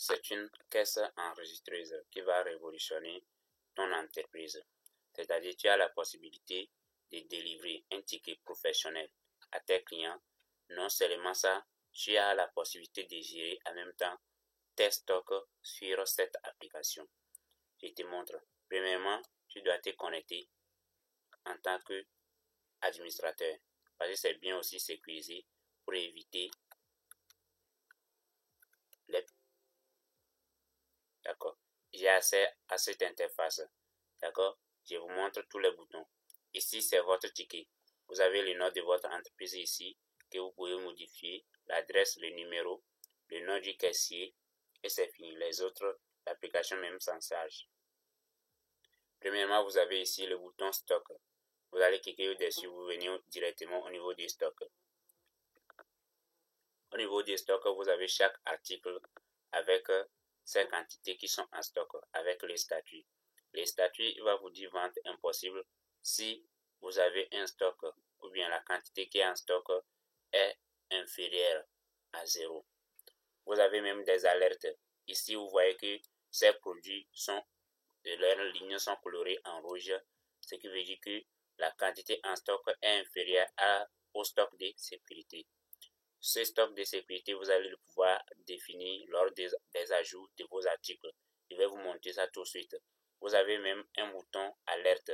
c'est une caisse enregistreuse qui va révolutionner ton entreprise. C'est-à-dire tu as la possibilité de délivrer un ticket professionnel à tes clients. Non seulement ça, tu as la possibilité de gérer en même temps tes stocks sur cette application. Je te montre. Premièrement, tu dois te connecter en tant qu'administrateur. Parce que c'est bien aussi sécurisé pour éviter les... D'accord. J'ai accès à cette interface. D'accord. Je vous montre tous les boutons. Ici, c'est votre ticket. Vous avez le nom de votre entreprise ici que vous pouvez modifier, l'adresse, le numéro, le nom du caissier et c'est fini. Les autres, l'application même s'en charge. Premièrement, vous avez ici le bouton stock. Vous allez cliquer dessus, vous venez directement au niveau des stocks. Au niveau des stocks, vous avez chaque article avec ces quantités qui sont en stock, avec les statuts. Les statuts, il va vous dire vente impossible si vous avez un stock ou bien la quantité qui est en stock est inférieure à 0. Vous avez même des alertes. Ici, vous voyez que ces produits leurs lignes sont colorées en rouge, ce qui veut dire que la quantité en stock est inférieure au stock de sécurité. Ce stock de sécurité, vous allez le pouvoir définir lors des ajouts de vos articles. Je vais vous montrer ça tout de suite. Vous avez même un bouton alerte.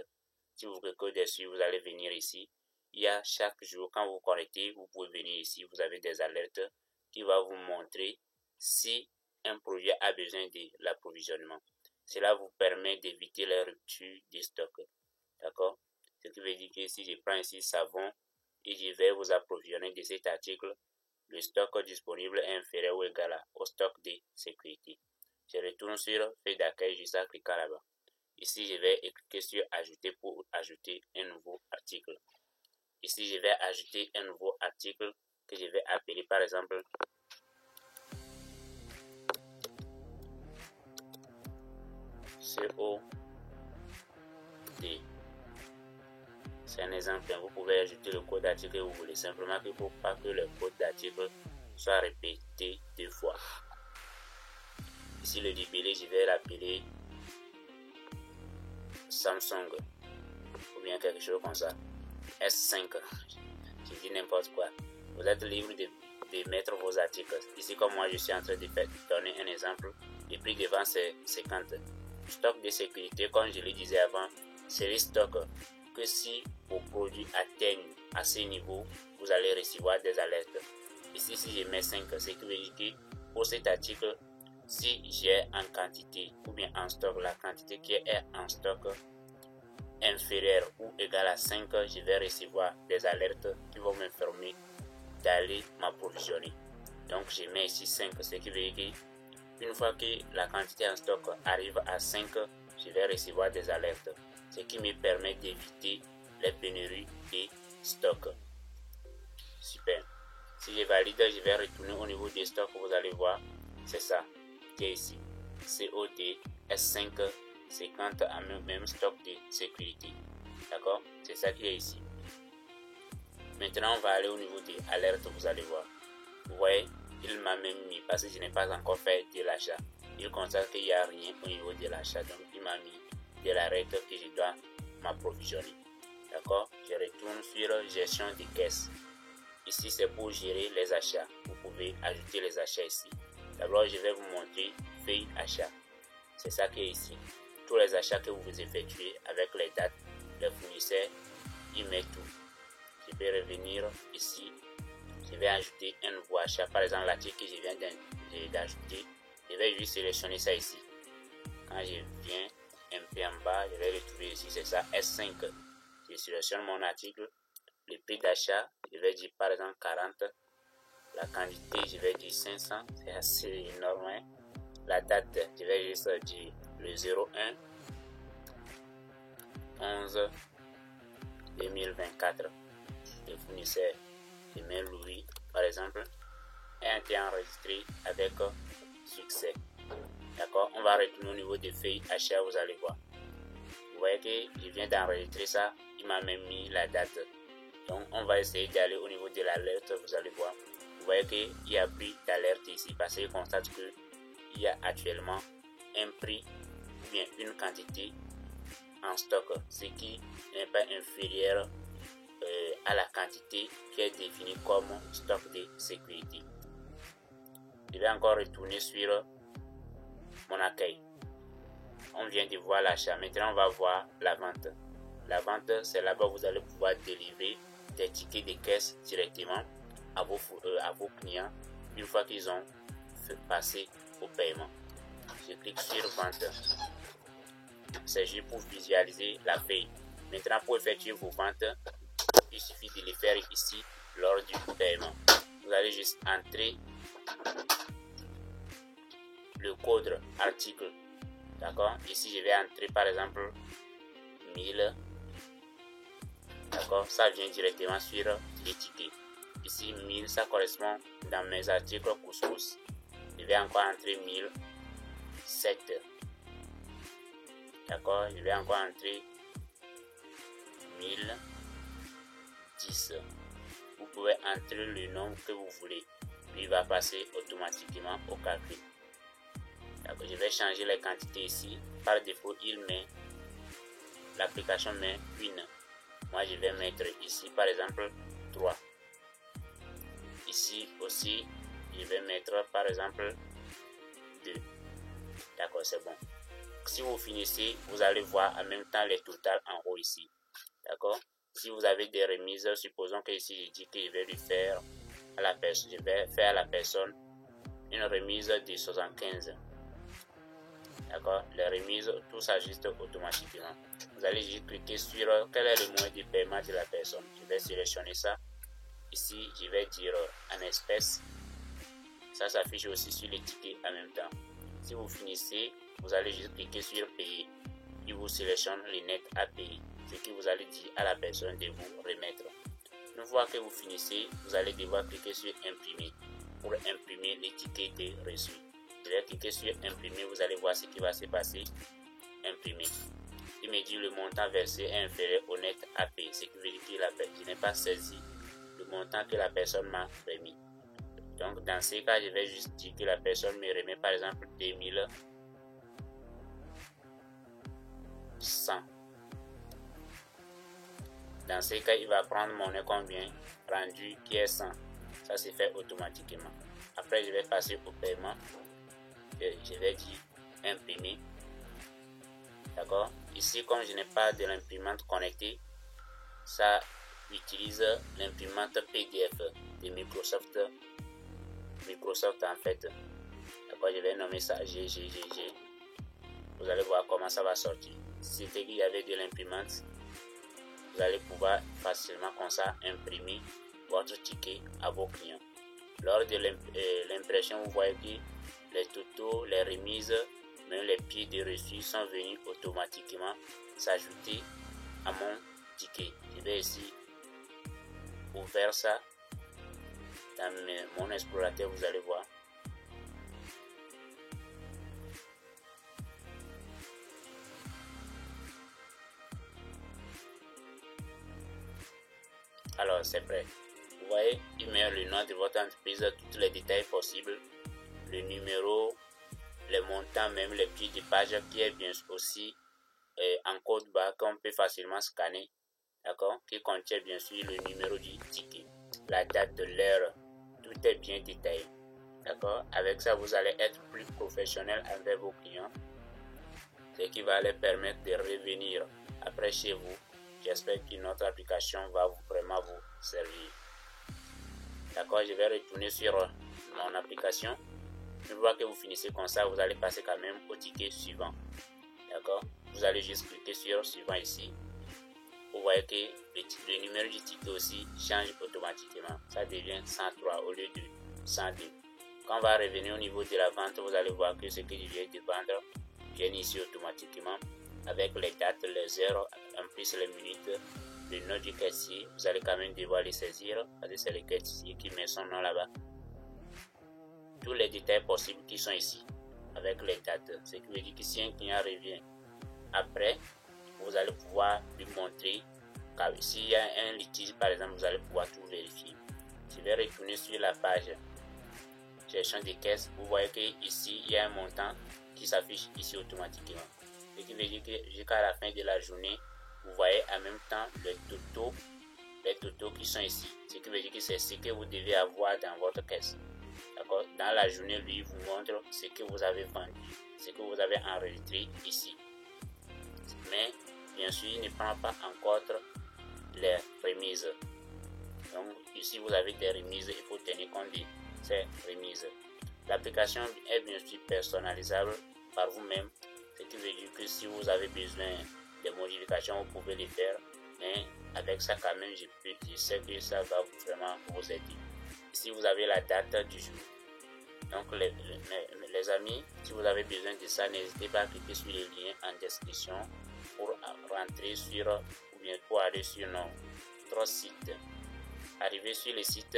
Si vous cliquez dessus, vous allez venir ici. Il y a chaque jour, quand vous connectez, vous pouvez venir ici. Vous avez des alertes qui vont vous montrer si un projet a besoin de l'approvisionnement. Cela vous permet d'éviter les ruptures de stock. D'accord? Ce qui veut dire que si je prends ici savon et je vais vous approvisionner de cet article, le stock disponible est inférieur ou égal au stock de sécurité. Je retourne sur feuille d'accueil juste en cliquant là-bas. Ici, je vais cliquer sur ajouter pour ajouter un nouveau article. Ici, je vais ajouter un nouveau article que je vais appeler par exemple COD. C'est un exemple. Vous pouvez ajouter le code d'article que vous voulez. Simplement qu'il ne faut pas que le code d'article soit répété 2 fois. Ici, le libellé, je vais l'appeler Samsung ou bien quelque chose comme ça. S5. Je dis n'importe quoi. Vous êtes libre de mettre vos articles. Ici, comme moi, je suis en train de donner un exemple. Le prix de vente, c'est 50. Stock de sécurité, comme je le disais avant, c'est les stocks que si vos produits atteignent à ce niveau, vous allez recevoir des alertes. Ici, si je mets 5, c'est que veut dire que pour cet article, si j'ai en quantité ou bien en stock, la quantité qui est en stock inférieure ou égale à 5, je vais recevoir des alertes qui vont m'informer d'aller m'approvisionner. Donc, je mets ici 5, ce qui veut dire qu'une fois que la quantité en stock arrive à 5, je vais recevoir des alertes, ce qui me permet d'éviter les pénuries de stock. Super. Si je valide, je vais retourner au niveau des stocks. Vous allez voir, c'est ça qui est ici. COD S5 50 à même stock de sécurité. D'accord? C'est ça qui est ici. Maintenant, on va aller au niveau des alertes. Vous allez voir. Vous voyez, il m'a même mis, parce que je n'ai pas encore fait de l'achat. Il constate qu'il n'y a rien au niveau de l'achat. Donc, il m'a mis de l'alerte que je dois m'approvisionner. D'accord? Je retourne sur gestion des caisses. Ici, c'est pour gérer les achats. Vous pouvez ajouter les achats ici. D'abord, je vais vous montrer feuille achat. C'est ça qui est ici. Tous les achats que vous effectuez avec les dates, les fournisseurs, il met tout. Je vais revenir ici. Je vais ajouter un nouveau achat. Par exemple, l'article que je viens d'ajouter, je vais juste sélectionner ça ici. Quand je viens un peu en bas, je vais le trouver ici. C'est ça, S5. Je sélectionne mon article. Le prix d'achat, je vais dire par exemple 40. La quantité, je vais dire 500. C'est assez énorme. Hein? La date, je vais juste dire le 01 11 2024. Le fournisseur, je mets Louis par exemple. Et a été enregistré avec succès. D'accord? On va retourner au niveau des feuilles achat, vous allez voir. Vous voyez que je viens d'enregistrer ça. Il m'a même mis la date. Donc, on va essayer d'aller au niveau de l'alerte, vous allez voir. Vous voyez qu'il y a plus d'alerte ici parce qu'il constate qu'il il y a actuellement un prix ou bien une quantité en stock, ce qui n'est pas inférieur à la quantité qui est définie comme stock de sécurité. Je vais encore retourner sur mon accueil. On vient de voir l'achat. Maintenant, on va voir la vente. La vente, c'est là-bas où vous allez pouvoir délivrer des tickets de caisse directement à vos clients une fois qu'ils ont passé au paiement. Je clique sur vente. C'est juste pour visualiser la feuille. Maintenant, pour effectuer vos ventes, il suffit de les faire ici lors du paiement. Vous allez juste entrer le code article. D'accord? Ici, je vais entrer par exemple 1000. D'accord? Ça vient directement sur les tickets. Ici, 1000, ça correspond dans mes articles couscous. Je vais encore entrer 1007. D'accord? Je vais encore entrer 1010. Vous pouvez entrer le nombre que vous voulez. Lui va passer automatiquement au calcul. D'accord? Je vais changer les quantités ici. Par défaut, l'application met une. Moi, je vais mettre ici, par exemple, 3. Ici aussi, je vais mettre, par exemple, 2. D'accord, c'est bon. Si vous finissez, vous allez voir en même temps les totals en haut ici. D'accord? Si vous avez des remises, supposons que ici, je dis que je vais lui faire à la personne, je vais faire à la personne une remise de 75. D'accord? Les remises, tout s'ajuste automatiquement. Vous allez juste cliquer sur quel est le moyen de paiement de la personne. Je vais sélectionner ça. Ici, je vais dire en espèces. Ça s'affiche aussi sur les tickets en même temps. Si vous finissez, vous allez juste cliquer sur payer. Il vous sélectionne les nets à payer. Ce qui vous allez dire à la personne de vous remettre. Une fois que vous finissez, vous allez devoir cliquer sur imprimer pour imprimer les tickets de reçu. Je vais cliquer sur imprimer, vous allez voir ce qui va se passer. Imprimer. Il me dit le montant versé est inférieur au net à payer. Ce qui veut dire que je n'ai pas saisi le montant que la personne m'a remis. Donc dans ces cas, je vais juste dire que la personne me remet par exemple 2100. Dans ces cas, il va prendre monnaie combien rendu qui est 100. Ça se fait automatiquement. Après, je vais passer au paiement. Je vais dire imprimer. D'accord? Ici, comme je n'ai pas de l'imprimante connectée, ça utilise l'imprimante PDF de Microsoft en fait. D'accord? Je vais nommer ça GGGG. Vous allez voir comment ça va sortir. Si c'était qu'il y avait de l'imprimante, vous allez pouvoir facilement comme ça imprimer votre ticket à vos clients. Lors de l'impression, vous voyez que les totaux, les remises, même les pieds de reçu sont venus automatiquement s'ajouter à mon ticket. Je vais ici ouvrir ça dans mon explorateur, vous allez voir. Alors c'est prêt. Vous voyez, il met le nom de votre entreprise, tous les détails possibles, le numéro, les montants, même les pieds de page qui est bien aussi en code barre qu'on peut facilement scanner, d'accord, qui contient bien sûr le numéro du ticket, la date de l'heure, tout est bien détaillé, d'accord. Avec ça, vous allez être plus professionnel avec vos clients, ce qui va les permettre de revenir après chez vous. J'espère que notre application va vraiment vous servir. D'accord, je vais retourner sur mon application. Une fois que vous finissez comme ça, vous allez passer quand même au ticket suivant. D'accord, vous allez juste cliquer sur suivant ici. Vous voyez que le numéro du ticket aussi change automatiquement. Ça devient 103 au lieu de 102. Quand on va revenir au niveau de la vente, vous allez voir que ce que je viens de vendre vient ici automatiquement avec les dates, les heures, en plus les minutes, le nom du caissier. Vous allez quand même devoir les saisir parce que c'est le caissier qui met son nom là-bas. Tous les détails possibles qui sont ici avec les dates. Ce qui veut dire que si un client revient après, vous allez pouvoir lui montrer s'il y a un litige par exemple, vous allez pouvoir tout vérifier. Je vais retourner sur la page. gestion des caisses, vous voyez qu'ici, il y a un montant qui s'affiche ici automatiquement. Ce qui veut dire que jusqu'à la fin de la journée, vous voyez en même temps les totaux qui sont ici. Ce qui veut dire que c'est ce que vous devez avoir dans votre caisse. D'accord? Dans la journée, lui, vous montre ce que vous avez vendu, ce que vous avez enregistré ici. Mais, bien sûr, il ne prend pas en compte les remises. Donc, ici, vous avez des remises, il faut tenir compte de ces remises. L'application est bien sûr personnalisable par vous-même, ce qui veut dire que si vous avez besoin de modifications, vous pouvez les faire. Mais avec ça, quand même, je sais que ça va vraiment vous aider. Ici, vous avez la date du jour. Donc, les amis, si vous avez besoin de ça, n'hésitez pas à cliquer sur les liens en description pour rentrer sur ou bien pour aller sur notre site. Arrivé sur le site,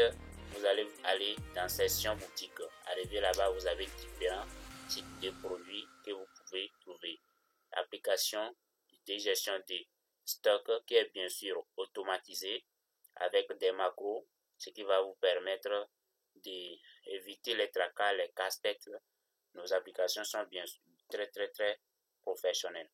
vous allez aller dans section boutique. Arrivé là-bas, vous avez différents types de produits que vous pouvez trouver. L'application de gestion des stocks qui est bien sûr automatisée avec des macros, ce qui va vous permettre d'éviter les tracas, les casse-têtes. Nos applications sont bien sûr très professionnelles.